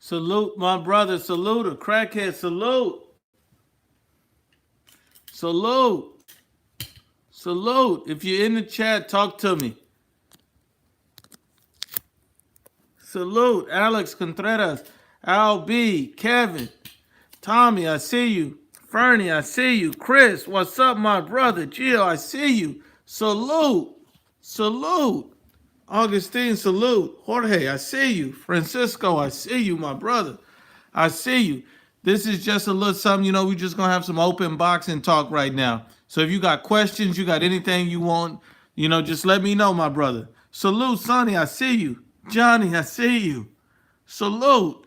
Salute, my brother. Salute, a crackhead. Salute. Salute. Salute. If you're in the chat, talk to me. Salute. Alex Contreras. Al B. Kevin. Tommy, I see you. Fernie, I see you. Chris, what's up, my brother? Jill, I see you. Salute. Salute. Augustine, salute. Jorge, I see you. Francisco, I see you, my brother. I see you. This is just a little something, we just going to have some open boxing talk right now. So if you got questions, you got anything you want, just let me know, my brother. Salute, Sonny, I see you. Johnny, I see you. Salute.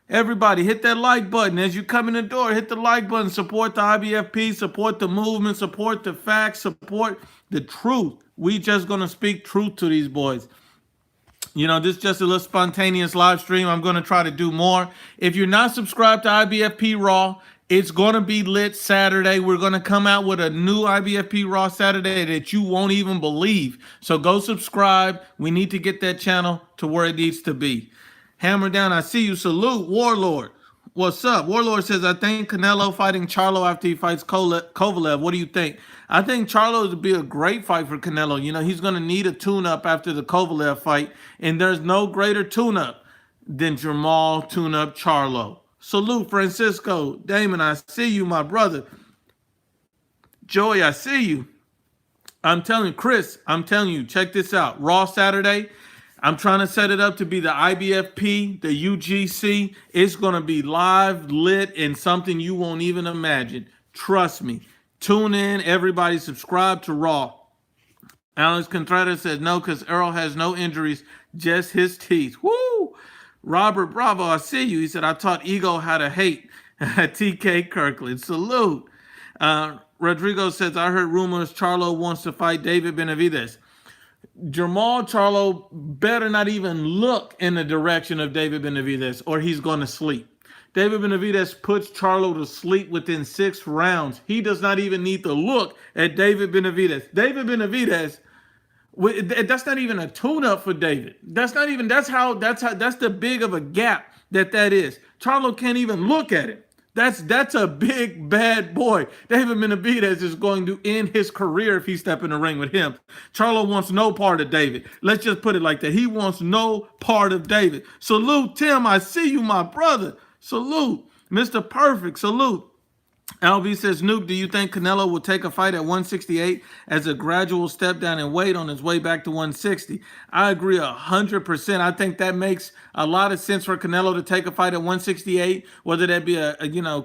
Everybody, hit that like button. As you come in the door, hit the like button. Support the IBFP, support the movement, support the facts, support the truth. We just going to speak truth to these boys. This is just a little spontaneous live stream. I'm going to try to do more. If you're not subscribed to IBFP Raw, it's going to be lit Saturday. We're going to come out with a new IBFP Raw Saturday that you won't even believe. So go subscribe. We need to get that channel to where it needs to be. Hammer down, I see you. Salute, Warlord. What's up? Warlord says, I think Canelo fighting Charlo after he fights Kovalev. What do you think? I think Charlo would be a great fight for Canelo. He's going to need a tune-up after the Kovalev fight, and there's no greater tune-up than Jamal tune-up Charlo. Salute, Francisco. Damon, I see you, my brother. Joey, I see you. I'm telling you, Chris, I'm telling you, check this out. Raw Saturday. I'm trying to set it up to be the IBFP, the UGC. It's going to be live, lit, and something you won't even imagine. Trust me. Tune in. Everybody subscribe to Raw. Alex Contreras says no because Earl has no injuries, just his teeth. Woo! Robert Bravo, I see you. He said, I taught Ego how to hate. TK Kirkland. Salute. Rodrigo says, I heard rumors Charlo wants to fight David Benavidez. Jamal Charlo better not even look in the direction of David Benavidez or he's going to sleep. David Benavidez puts Charlo to sleep within 6 rounds. He does not even need to look at David Benavidez. David Benavidez, that's not even a tune-up for David. That's the big of a gap that is. Charlo can't even look at it. That's a big, bad boy. David Benavidez is going to end his career if he step in the ring with him. Charlo wants no part of David. Let's just put it like that. He wants no part of David. Salute, Tim. I see you, my brother. Salute. Mr. Perfect. Salute. LB says, Nuke, do you think Canelo will take a fight at 168 as a gradual step down in weight on his way back to 160? I agree 100%. I think that makes a lot of sense for Canelo to take a fight at 168, whether that be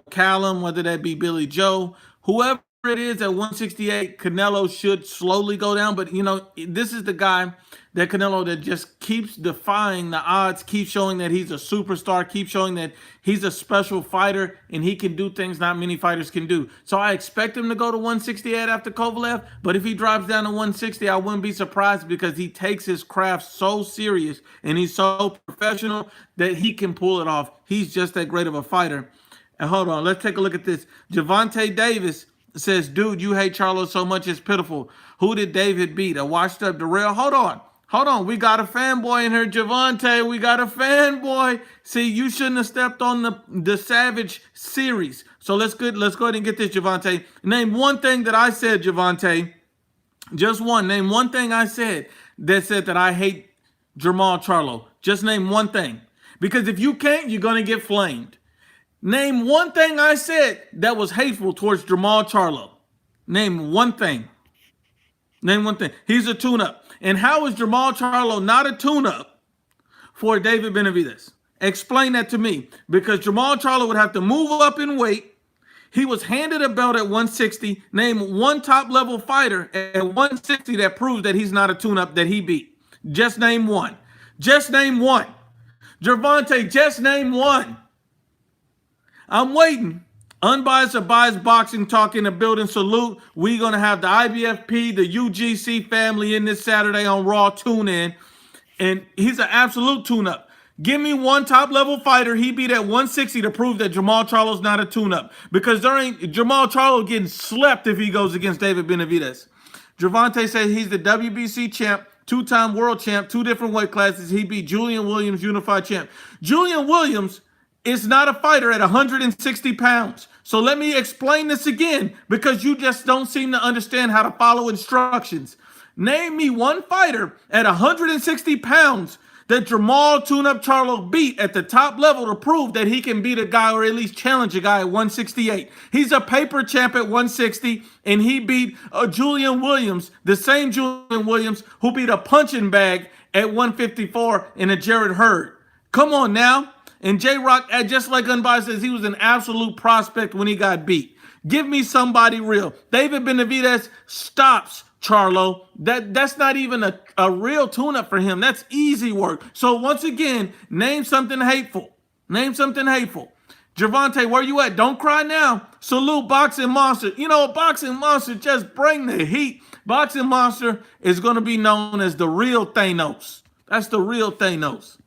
Callum, whether that be Billy Joe, whoever it is at 168, Canelo should slowly go down. But, this is the guy that Canelo that just keeps defying the odds, keeps showing that he's a superstar, keeps showing that he's a special fighter, and he can do things not many fighters can do. So I expect him to go to 168 after Kovalev, but if he drops down to 160, I wouldn't be surprised because he takes his craft so serious and he's so professional that he can pull it off. He's just that great of a fighter. And hold on, let's take a look at this. Javante Davis says, dude, you hate Charlo so much it's pitiful. Who did David beat? A washed up Darrell? Hold on. We got a fanboy in here, Javante. We got a fanboy. See, you shouldn't have stepped on the Savage series. So let's go ahead and get this, Javante. Name one thing that I said, Javante. Just one. Name one thing I said that I hate Jamal Charlo. Just name one thing. Because if you can't, you're going to get flamed. Name one thing I said that was hateful towards Jamal Charlo. Name one thing. Name one thing. He's a tune-up. And how is Jamal Charlo not a tune-up for David Benavidez? Explain that to me. Because Jamal Charlo would have to move up in weight. He was handed a belt at 160. Name one top-level fighter at 160 that proves that he's not a tune-up that he beat. Just name one. Just name one. Javante, just name one. I'm waiting. Unbiased or biased boxing talk in the building. Salute. We're going to have the IBFP, the UGC family in this Saturday on Raw. Tune in. And he's an absolute tune-up. Give me one top-level fighter he beat at 160 to prove that Jamal Charlo's not a tune-up. Because there ain't Jamal Charlo getting slept if he goes against David Benavidez. Javante says he's the WBC champ. two-time world champ, 2 different weight classes. He beat Julian Williams, unified champ. Julian Williams is not a fighter at 160 pounds. So let me explain this again, because you just don't seem to understand how to follow instructions. Name me one fighter at 160 pounds that Jamal Tune-Up Charlo beat at the top level to prove that he can beat a guy, or at least challenge a guy at 168. He's a paper champ at 160, and he beat Julian Williams, the same Julian Williams who beat a punching bag at 154 in a Jared Hurd. Come on now. And J-Rock, just like Unbiased says, he was an absolute prospect when he got beat. Give me somebody real. David Benavidez stops Charlo. That's not even a real tune-up for him. That's easy work. So once again, name something hateful. Name something hateful. Gervonta, where you at? Don't cry now. Salute Boxing Monster. You know, Boxing Monster, just bring the heat. Boxing Monster is going to be known as the real Thanos. That's the real Thanos.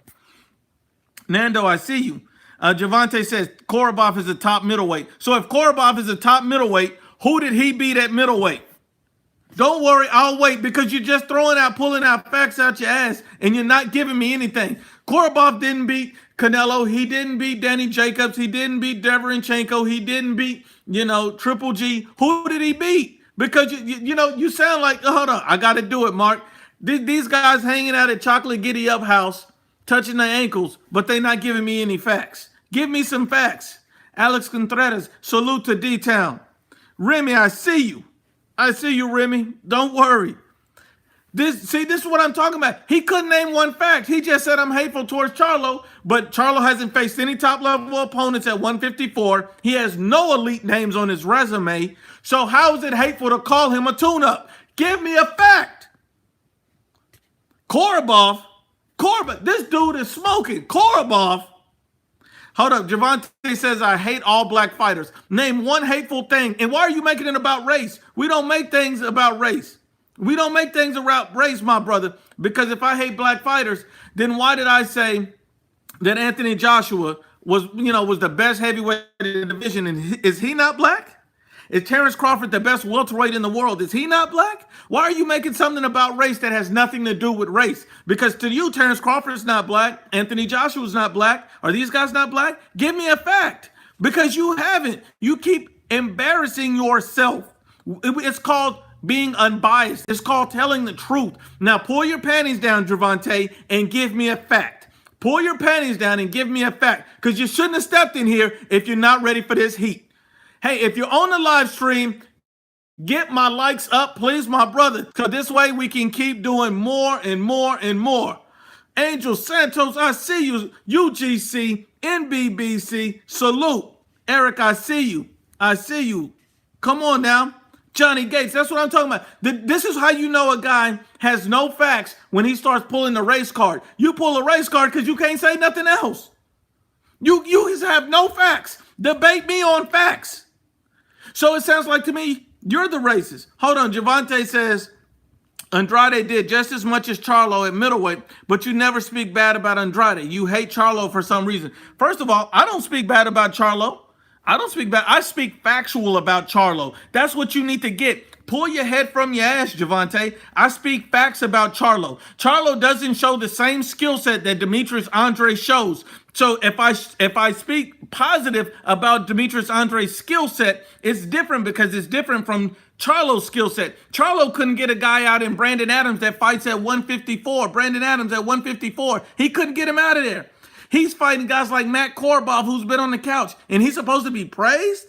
Nando, I see you. Gervonta says Korobov is a top middleweight. So if Korobov is a top middleweight, who did he beat at middleweight? Don't worry, I'll wait, because you're just pulling out facts out your ass, and you're not giving me anything. Korobov didn't beat Canelo. He didn't beat Danny Jacobs. He didn't beat Deverenchenko. He didn't beat, Triple G. Who did he beat? Because, you sound like, hold on, I got to do it, Mark. These guys hanging out at Chocolate Giddy Up House, touching their ankles, but they not giving me any facts. Give me some facts. Alex Contreras, salute to D-Town. Remy, I see you. I see you, Remy. Don't worry. This is what I'm talking about. He couldn't name one fact. He just said I'm hateful towards Charlo, but Charlo hasn't faced any top-level opponents at 154. He has no elite names on his resume. So how is it hateful to call him a tune-up? Give me a fact. Korobov, this dude is smoking. Korobov. Hold up. Gervonta says, I hate all black fighters. Name one hateful thing. And why are you making it about race? We don't make things about race. We don't make things about race, my brother. Because if I hate black fighters, then why did I say that Anthony Joshua was the best heavyweight in the division? And is he not black? Is Terrence Crawford the best welterweight in the world? Is he not black? Why are you making something about race that has nothing to do with race? Because to you, Terrence Crawford is not black. Anthony Joshua is not black. Are these guys not black? Give me a fact. Because you haven't. You keep embarrassing yourself. It's called being unbiased. It's called telling the truth. Now, pull your panties down, Gervonta, and give me a fact. Pull your panties down and give me a fact. Because you shouldn't have stepped in here if you're not ready for this heat. Hey, if you're on the live stream, get my likes up, please, my brother. Because this way we can keep doing more and more and more. Angel Santos, I see you. UGC, NBBC, salute. Eric, I see you. I see you. Come on now. Johnny Gates, that's what I'm talking about. This is how you know a guy has no facts when he starts pulling the race card. You pull a race card because you can't say nothing else. You have no facts. Debate me on facts. So it sounds like to me, you're the racist. Hold on, Gervonta says, Andrade did just as much as Charlo at middleweight, but you never speak bad about Andrade. You hate Charlo for some reason. First of all, I don't speak bad about Charlo. I don't speak bad. I speak factual about Charlo. That's what you need to get. Pull your head from your ass, Gervonta. I speak facts about Charlo. Charlo doesn't show the same skill set that Demetrius Andrade shows. So if I speak positive about Demetrius Andrade's skill set, it's different because it's different from Charlo's skill set. Charlo couldn't get a guy out in Brandon Adams that fights at 154. Brandon Adams at 154. He couldn't get him out of there. He's fighting guys like Matt Korobov, who's been on the couch, and he's supposed to be praised?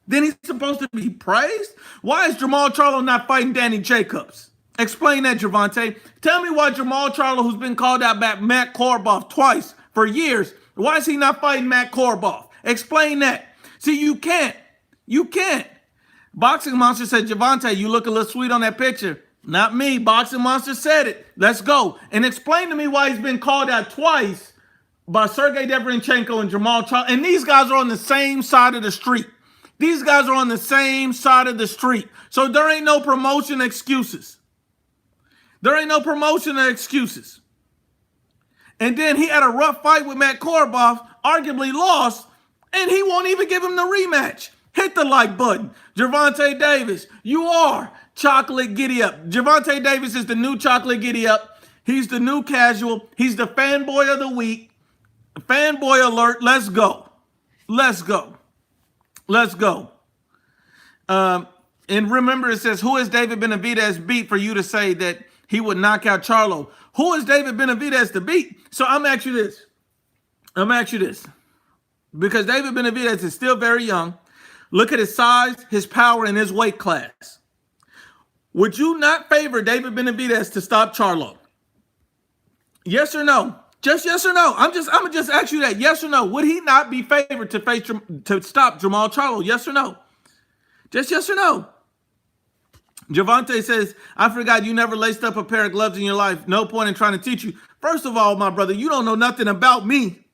Then he's supposed to be praised? Why is Jamal Charlo not fighting Danny Jacobs? Explain that, Gervonta. Tell me why Jamal Charlo, who's been called out by Matt Korobov twice for years, why is he not fighting Matt Korobov? Explain that. See, you can't. You can't. Boxing Monster said, Gervonta, you look a little sweet on that picture. Not me. Boxing Monster said it. Let's go. And explain to me why he's been called out twice by Sergey Deverenchenko and Jamal Charlo. And these guys are on the same side of the street. These guys are on the same side of the street. So there ain't no promotion excuses. There ain't no promotion excuses. And then he had a rough fight with Matt Korobov, arguably lost, and he won't even give him the rematch. Hit the like button. Gervonta Davis, you are chocolate giddy up. Gervonta Davis is the new chocolate giddy up. He's the new casual. He's the fanboy of the week. Fanboy alert. Let's go. Let's go. Let's go. And remember, it says, who is David Benavidez beat for you to say that he would knock out Charlo? Who is David Benavidez to beat? So I'm going to ask you this. Because David Benavidez is still very young. Look at his size, his power, and his weight class. Would you not favor David Benavidez to stop Charlo? Yes or no? Just yes or no. I'm gonna just ask you that. Yes or no? Would he not be favored to stop Jamal Charlo? Yes or no? Just yes or no. Gervonta says, I forgot you never laced up a pair of gloves in your life. No point in trying to teach you. First of all, my brother, you don't know nothing about me.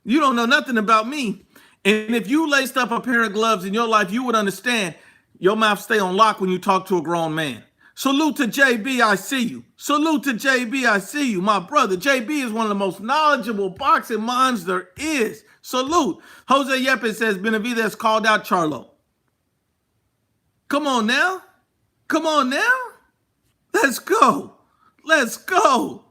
You don't know nothing about me. And if you laced up a pair of gloves in your life, you would understand your mouth stay on lock when you talk to a grown man. Salute to JB, I see you. Salute to JB, I see you. My brother, JB is one of the most knowledgeable boxing minds there is. Salute. Jose Yepes says Benavidez called out Charlo. Come on now. Come on now. Let's go. Let's go.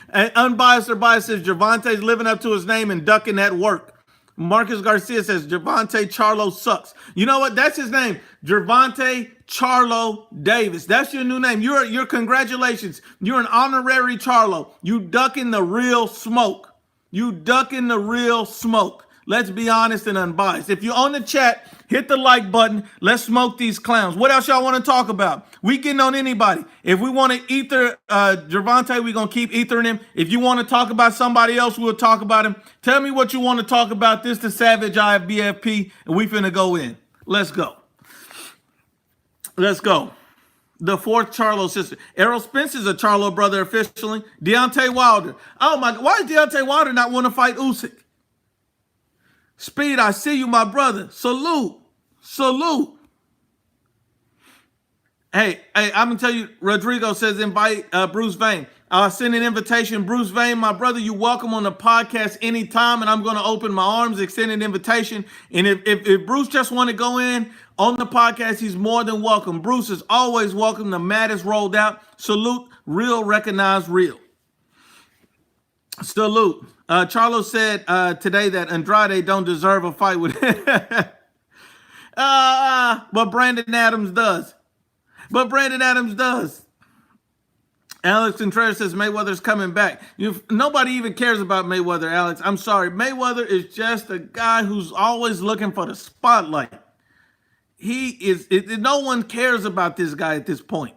And Unbiased or Biased says Gervonta's living up to his name and ducking that work. Marcus Garcia says Gervonta Charlo sucks. You know what? That's his name. Gervonta Charlo Davis. That's your new name. You're congratulations. You're an honorary Charlo. You ducking the real smoke. You ducking the real smoke. Let's be honest and unbiased. If you're on the chat, hit the like button. Let's smoke these clowns. What else y'all want to talk about? We getting on anybody. If we want to ether Gervonta, we're going to keep ethering him. If you want to talk about somebody else, we'll talk about him. Tell me what you want to talk about. This the Savage IBFP, and we finna go in. Let's go. Let's go. The fourth Charlo sister. Errol Spence is a Charlo brother officially. Deontay Wilder. Oh my God. Why does Deontay Wilder not want to fight Usyk? Speed, I see you, my brother. Salute. Salute. Hey, I'm going to tell you, Rodrigo says invite Bruce Vane. I'll send an invitation. Bruce Vane, my brother, you're welcome on the podcast anytime, and I'm going to open my arms, extend an invitation. And if Bruce just want to go in on the podcast, he's more than welcome. Bruce is always welcome. The mat is rolled out. Salute. Real, recognize real. Salute. Charlo said today that Andrade don't deserve a fight with but Brandon Adams does. But Brandon Adams does. Alex Contreras says Mayweather's coming back. Nobody even cares about Mayweather, Alex. I'm sorry. Mayweather is just a guy who's always looking for the spotlight. No one cares about this guy at this point.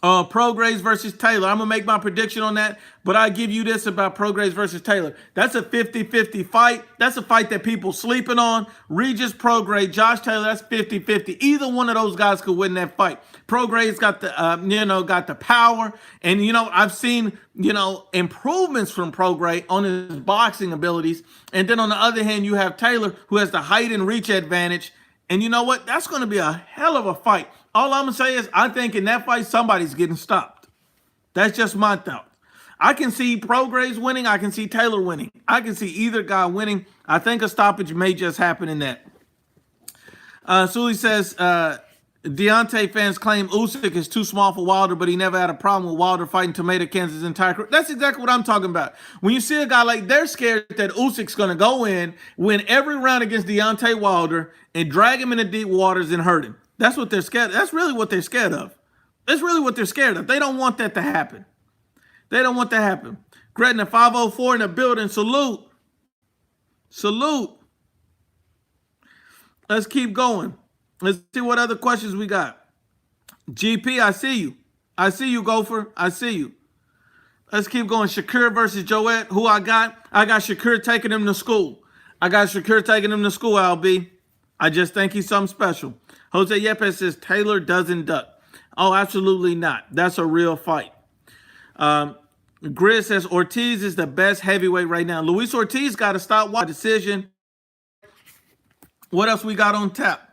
Prograis versus Taylor. I'm going to make my prediction on that, but I give you this about Prograis versus Taylor. That's a 50-50 fight. That's a fight that people sleeping on. Regis Prograis, Josh Taylor, that's 50-50. Either one of those guys could win that fight. Prograis got the power, and I've seen improvements from Prograis on his boxing abilities. And then on the other hand, you have Taylor, who has the height and reach advantage. And you know what? That's going to be a hell of a fight. All I'm going to say is I think in that fight, somebody's getting stopped. That's just my thought. I can see Prograis winning. I can see Taylor winning. I can see either guy winning. I think a stoppage may just happen in that. Sully says, Deontay fans claim Usyk is too small for Wilder, but he never had a problem with Wilder fighting Tomato Cans his entire career. That's exactly what I'm talking about. When you see a guy like, they're scared that Usyk's going to go in, win every round against Deontay Wilder, and drag him into deep waters and hurt him. That's what they're scared of. That's really what they're scared of. That's really what they're scared of. They don't want that to happen. They don't want that to happen. Gretna 504 in the building. Salute. Salute. Let's keep going. Let's see what other questions we got. GP, I see you. I see you, Gopher. I see you. Let's keep going. Shakur versus Joette. Who I got? I got Shakur taking him to school. LB. I just think he's something special. Jose Yepes says Taylor doesn't duck. Oh, absolutely not. That's a real fight. Grizz says Ortiz is the best heavyweight right now. Luis Ortiz got to stop watching decision. What else we got on tap?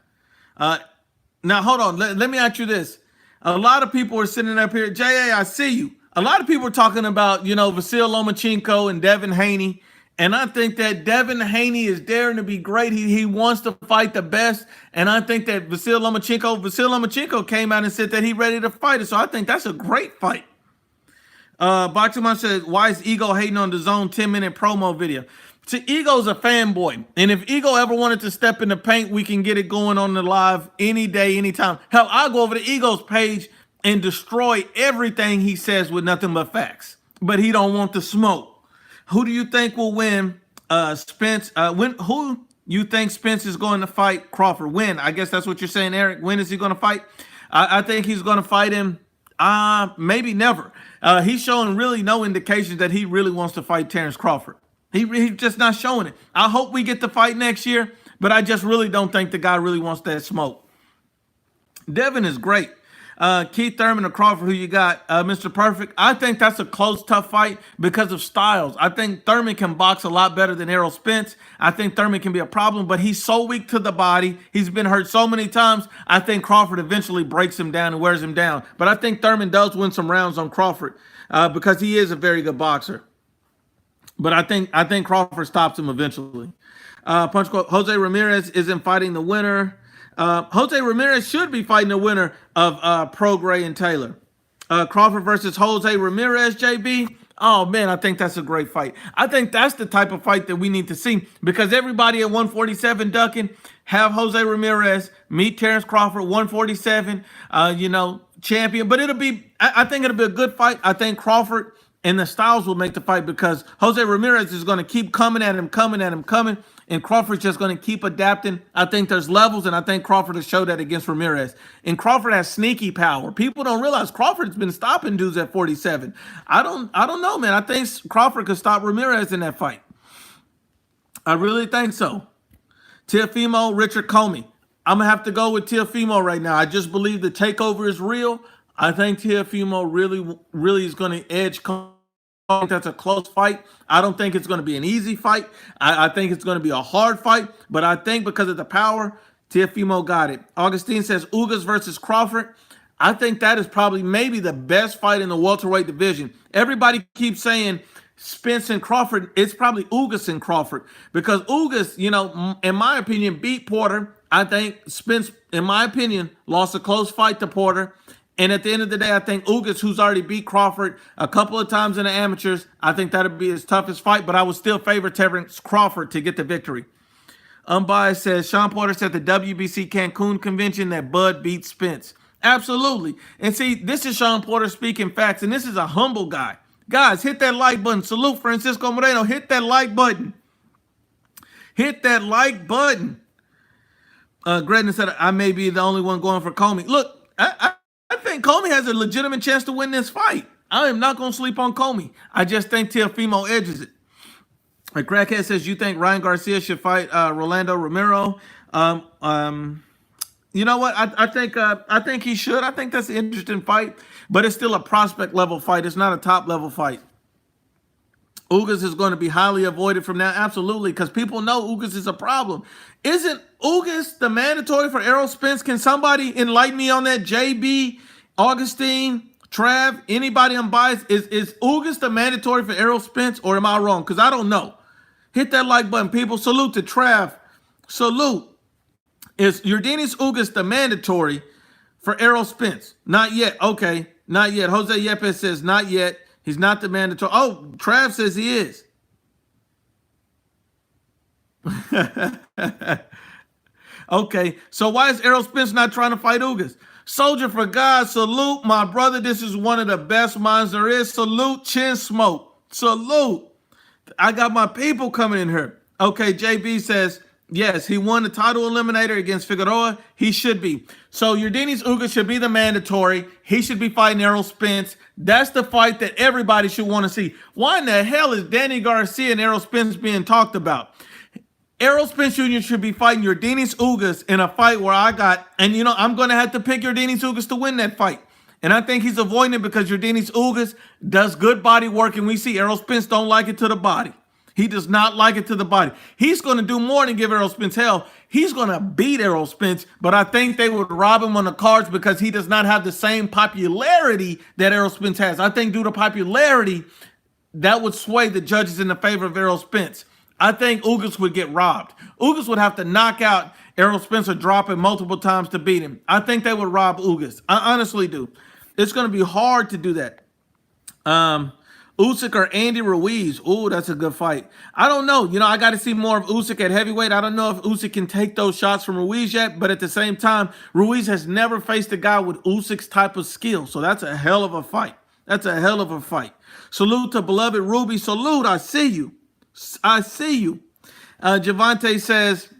Now, hold on. Let me ask you this. A lot of people are sitting up here. J.A., I see you. A lot of people are talking about, Vasil Lomachenko and Devin Haney And I think that Devin Haney is daring to be great. He wants to fight the best. And I think that Vasyl Lomachenko came out and said that he's ready to fight it. So I think that's a great fight. Boxing Month says, why is Ego hating on the Zone 10-minute promo video? So Ego's a fanboy. And if Ego ever wanted to step in the paint, we can get it going on the live any day, anytime. Hell, I'll go over to Ego's page and destroy everything he says with nothing but facts. But he don't want the smoke. Who do you think will win? Spence. Who you think Spence is going to fight Crawford? When? I guess that's what you're saying, Eric. When is he going to fight? I think he's going to fight him. Maybe never. He's showing really no indications that he really wants to fight Terrence Crawford. He's just not showing it. I hope we get the fight next year, but I just really don't think the guy really wants that smoke. Devin is great. Keith Thurman or Crawford, who you got? Mr. Perfect. I think that's a close, tough fight because of styles. I think Thurman can box a lot better than Errol Spence. I think Thurman can be a problem, but he's so weak to the body. He's been hurt so many times. I think Crawford eventually breaks him down and wears him down. But I think Thurman does win some rounds on Crawford because he is a very good boxer. But I think Crawford stops him eventually. Punch quote, Jose Ramirez isn't fighting the winner. Jose Ramirez should be fighting the winner of Prograis and Taylor. Crawford versus Jose Ramirez, JB. Oh, man, I think that's a great fight. I think that's the type of fight that we need to see because everybody at 147 ducking, have Jose Ramirez meet Terrence Crawford, 147, champion. But I think it'll be a good fight. I think Crawford and the styles will make the fight because Jose Ramirez is going to keep coming, and Crawford's just going to keep adapting. I think there's levels, and I think Crawford has showed that against Ramirez. And Crawford has sneaky power. People don't realize Crawford's been stopping dudes at 47. I don't know, man. I think Crawford could stop Ramirez in that fight. I really think so. Teofimo, Richard Comey. I'm going to have to go with Teofimo right now. I just believe the takeover is real. I think Teofimo really is going to edge Comey. I think that's a close fight. I don't think it's going to be an easy fight. I think it's going to be a hard fight, but I think because of the power, Teofimo got it. Augustine says Ugas versus Crawford. I think that is probably maybe the best fight in the welterweight division. Everybody keeps saying Spence and Crawford. It's probably Ugas and Crawford because Ugas, in my opinion, beat Porter. I think Spence, in my opinion, lost a close fight to Porter. And at the end of the day, I think Ugas, who's already beat Crawford a couple of times in the amateurs, I think that'll be his toughest fight, but I would still favor Terrence Crawford to get the victory. Unbiased says, Sean Porter said the WBC Cancun convention that Bud beat Spence. Absolutely. And see, this is Sean Porter speaking facts, and this is a humble guy. Guys, hit that like button. Salute Francisco Moreno. Hit that like button. Hit that like button. Gretna said, I may be the only one going for Comey. Look, I think Comey has a legitimate chance to win this fight. I am not going to sleep on Comey. I just think Teofimo edges it. A crackhead says, you think Ryan Garcia should fight Rolando Romero? You know what? I think he should. I think that's an interesting fight, but it's still a prospect level fight. It's not a top level fight. Ugas is going to be highly avoided from now. Absolutely, because people know Ugas is a problem. Isn't Ugas the mandatory for Errol Spence? Can somebody enlighten me on that? JB, Augustine, Trav, anybody unbiased? Is Ugas the mandatory for Errol Spence, or am I wrong? Because I don't know. Hit that like button, people. Salute to Trav. Salute. Is Yordenis Ugas the mandatory for Errol Spence? Not yet. Okay, not yet. Jose Yepes says not yet. He's not the mandatory. Oh, Trav says he is. Okay, so why is Errol Spence not trying to fight Ugas? Soldier for God, salute, my brother. This is one of the best minds there is. Salute, Chin Smoke. Salute. I got my people coming in here. Okay, JB says, yes, he won the title eliminator against Figueroa. He should be. So Yordenis Ugas should be the mandatory. He should be fighting Errol Spence. That's the fight that everybody should want to see. Why in the hell is Danny Garcia and Errol Spence being talked about? Errol Spence Jr. should be fighting Yordenis Ugas in a fight where I'm going to have to pick Yordenis Ugas to win that fight. And I think he's avoiding it because Yordenis Ugas does good body work, and we see Errol Spence don't like it to the body. He does not like it to the body. He's going to do more than give Errol Spence hell. He's going to beat Errol Spence, but I think they would rob him on the cards because he does not have the same popularity that Errol Spence has. I think due to popularity, that would sway the judges in the favor of Errol Spence. I think Ugas would get robbed. Ugas would have to knock out Errol Spence or drop him multiple times to beat him. I think they would rob Ugas. I honestly do. It's going to be hard to do that. Usyk or Andy Ruiz. Ooh, that's a good fight. I don't know. I got to see more of Usyk at heavyweight. I don't know if Usyk can take those shots from Ruiz yet, but at the same time, Ruiz has never faced a guy with Usyk's type of skill. So that's a hell of a fight. That's a hell of a fight. Salute to beloved Ruby. Salute. I see you. I see you. Javante says,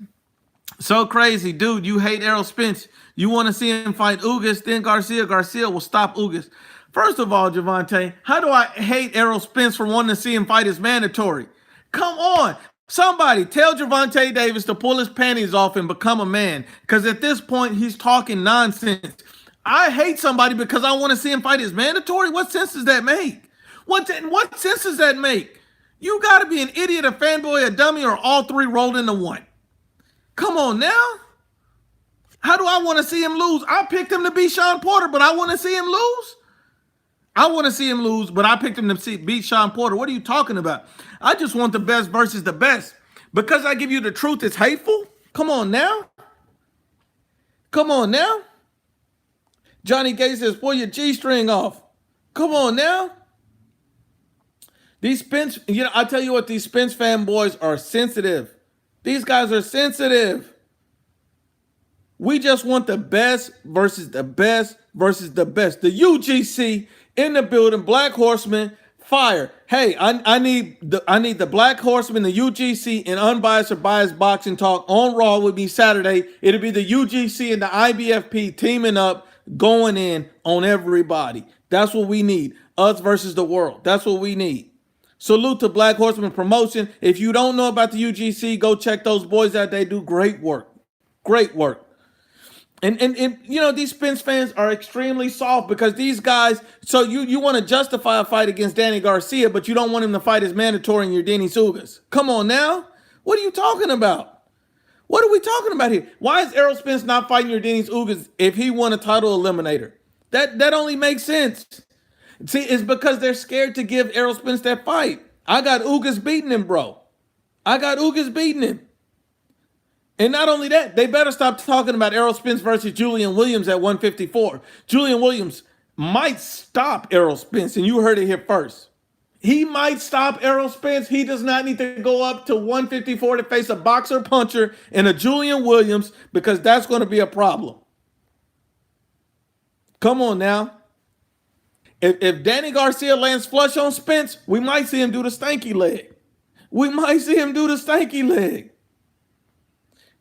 so crazy. Dude, you hate Errol Spence. You want to see him fight Ugas, then Garcia. Garcia will stop Ugas. First of all, Javante, how do I hate Errol Spence for wanting to see him fight is mandatory? Come on. Somebody tell Javante Davis to pull his panties off and become a man. Because at this point, he's talking nonsense. I hate somebody because I want to see him fight is mandatory? What sense does that make? What sense does that make? You got to be an idiot, a fanboy, a dummy, or all three rolled into one. Come on now. How do I want to see him lose? I picked him to beat Sean Porter, but I want to see him lose? I want to see him lose, but I picked him to beat Sean Porter. What are you talking about? I just want the best versus the best. Because I give you the truth, it's hateful? Come on now. Come on now. Johnny Gay says, pull your G-string off. Come on now. These Spence, I tell you what, these Spence fanboys are sensitive. These guys are sensitive. We just want the best versus the best versus the best. The UGC in the building, Black Horseman, fire. Hey, I need the Black Horseman, the UGC, and unbiased or biased boxing talk on Raw with me Saturday. It'll be the UGC and the IBFP teaming up, going in on everybody. That's what we need. Us versus the world. That's what we need. Salute to Black Horseman Promotion. If you don't know about the UGC, go check those boys out. They do great work. Great work. And these Spence fans are extremely soft because these guys, so you want to justify a fight against Danny Garcia, but you don't want him to fight as mandatory in your Dennis Ugas. Come on now. What are you talking about? What are we talking about here? Why is Errol Spence not fighting your Dennis Ugas if he won a title eliminator? That only makes sense. See, it's because they're scared to give Errol Spence that fight. I got Ugas beating him, bro. I got Ugas beating him. And not only that, they better stop talking about Errol Spence versus Julian Williams at 154. Julian Williams might stop Errol Spence, and you heard it here first. He might stop Errol Spence. He does not need to go up to 154 to face a boxer puncher and a Julian Williams because that's going to be a problem. Come on now. If Danny Garcia lands flush on Spence, we might see him do the stanky leg. We might see him do the stanky leg.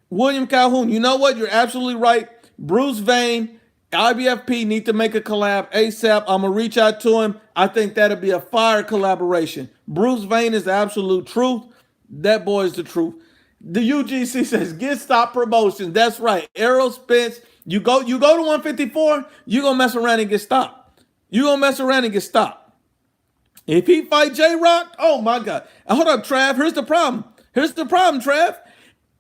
William Calhoun, you know what? You're absolutely right. Bruce Vane, IBFP need to make a collab ASAP. I'm going to reach out to him. I think that'll be a fire collaboration. Bruce Vane is the absolute truth. That boy is the truth. The UGC says, get stop promotions. That's right. Errol Spence, you go to 154, you're going to mess around and get stopped. You're going to mess around and get stopped. If he fight J-Rock, oh my God. Hold up, Trav. Here's the problem. Trav.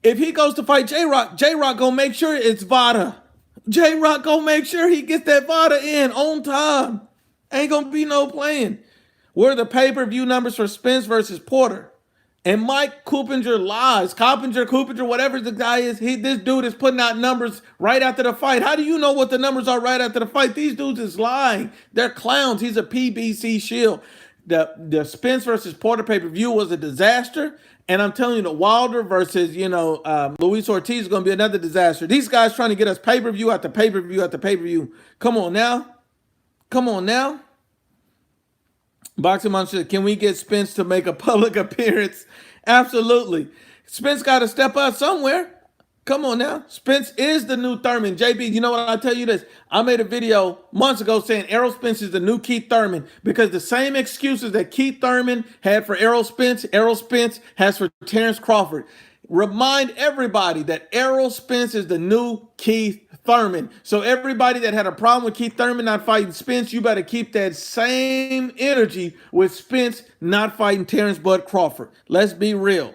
If he goes to fight J-Rock gonna make sure it's VADA. J-Rock gonna make sure he gets that VADA in on time. Ain't gonna be no playing. Where are the pay-per-view numbers for Spence versus Porter? And Mike Coopinger lies. Coopinger, whatever the guy is, this dude is putting out numbers right after the fight. How do you know what the numbers are right after the fight? These dudes is lying. They're clowns. He's a PBC shield. The Spence versus Porter pay-per-view was a disaster. And I'm telling you, the Wilder versus, Luis Ortiz is going to be another disaster. These guys trying to get us pay-per-view after pay-per-view after pay-per-view. Come on now. Boxing Mom said, can we get Spence to make a public appearance? Absolutely. Spence got to step up somewhere. Come on now. Spence is the new Thurman. JB, you know what? I'll tell you this. I made a video months ago saying Errol Spence is the new Keith Thurman because the same excuses that Keith Thurman had for Errol Spence has for Terrence Crawford. Remind everybody that Errol Spence is the new Keith Thurman. So everybody that had a problem with Keith Thurman not fighting Spence, you better keep that same energy with Spence not fighting Terrence Bud Crawford. Let's be real.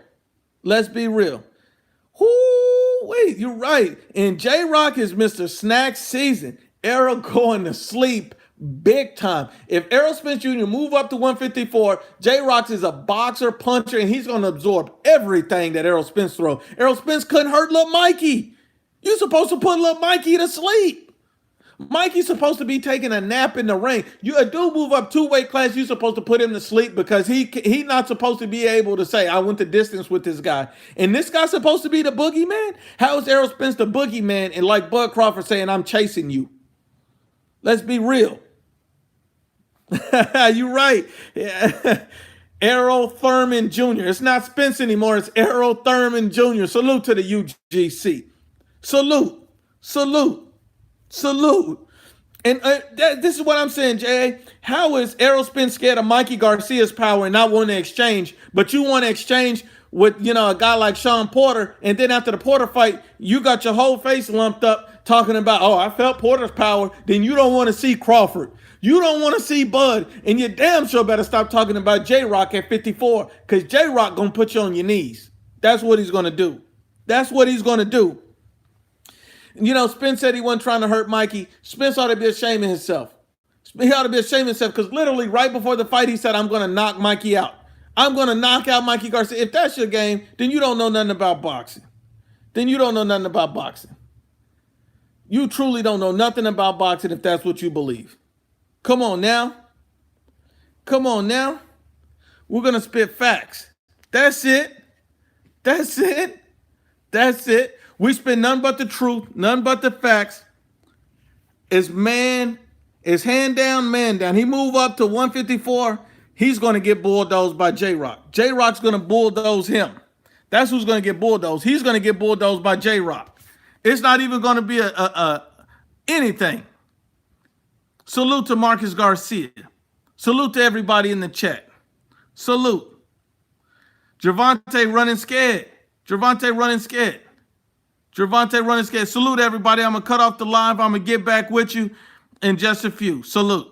Wait, you're right. And J-Rock is Mr. Snack season. Errol going to sleep Big time. If Errol Spence Jr. move up to 154, J-Rock is a boxer, puncher, and he's going to absorb everything that Errol Spence throws. Errol Spence couldn't hurt little Mikey. You're supposed to put little Mikey to sleep. Mikey's supposed to be taking a nap in the ring. You a dude move up 2 weight class, you're supposed to put him to sleep because he not supposed to be able to say, I went the distance with this guy. And this guy's supposed to be the boogeyman? How is Errol Spence the boogeyman and like Bud Crawford saying, I'm chasing you? Let's be real. You're right. Yeah. Errol Thurman Jr. It's not Spence anymore. It's Errol Thurman Jr. Salute to the UGC. Salute. Salute. Salute. And this is what I'm saying, Jay. How is Errol Spence scared of Mikey Garcia's power and not wanting to exchange, but you want to exchange with, a guy like Sean Porter, and then after the Porter fight, you got your whole face lumped up talking about, oh, I felt Porter's power, then you don't want to see Crawford. You don't want to see Bud, and you damn sure better stop talking about J-Rock at 54, because J-Rock going to put you on your knees. That's what he's going to do. That's what he's going to do. Spence said he wasn't trying to hurt Mikey. Spence ought to be ashamed of himself. He ought to be ashamed of himself because literally right before the fight, he said, I'm going to knock Mikey out. I'm going to knock out Mikey Garcia. If that's your game, then you don't know nothing about boxing. Then you don't know nothing about boxing. You truly don't know nothing about boxing if that's what you believe. Come on now. Come on now. We're going to spit facts. That's it. That's it. That's it. We spit none but the truth, none but the facts. It's hand down, man down. He move up to 154, he's going to get bulldozed by J-Rock. J-Rock's going to bulldoze him. That's who's going to get bulldozed. He's going to get bulldozed by J-Rock. It's not even going to be anything. Salute to Marcus Garcia. Salute to everybody in the chat. Salute. Gervonta running scared. Gervonta running scared. Gervonta running scared. Salute everybody. I'm going to cut off the live. I'm going to get back with you in just a few. Salute.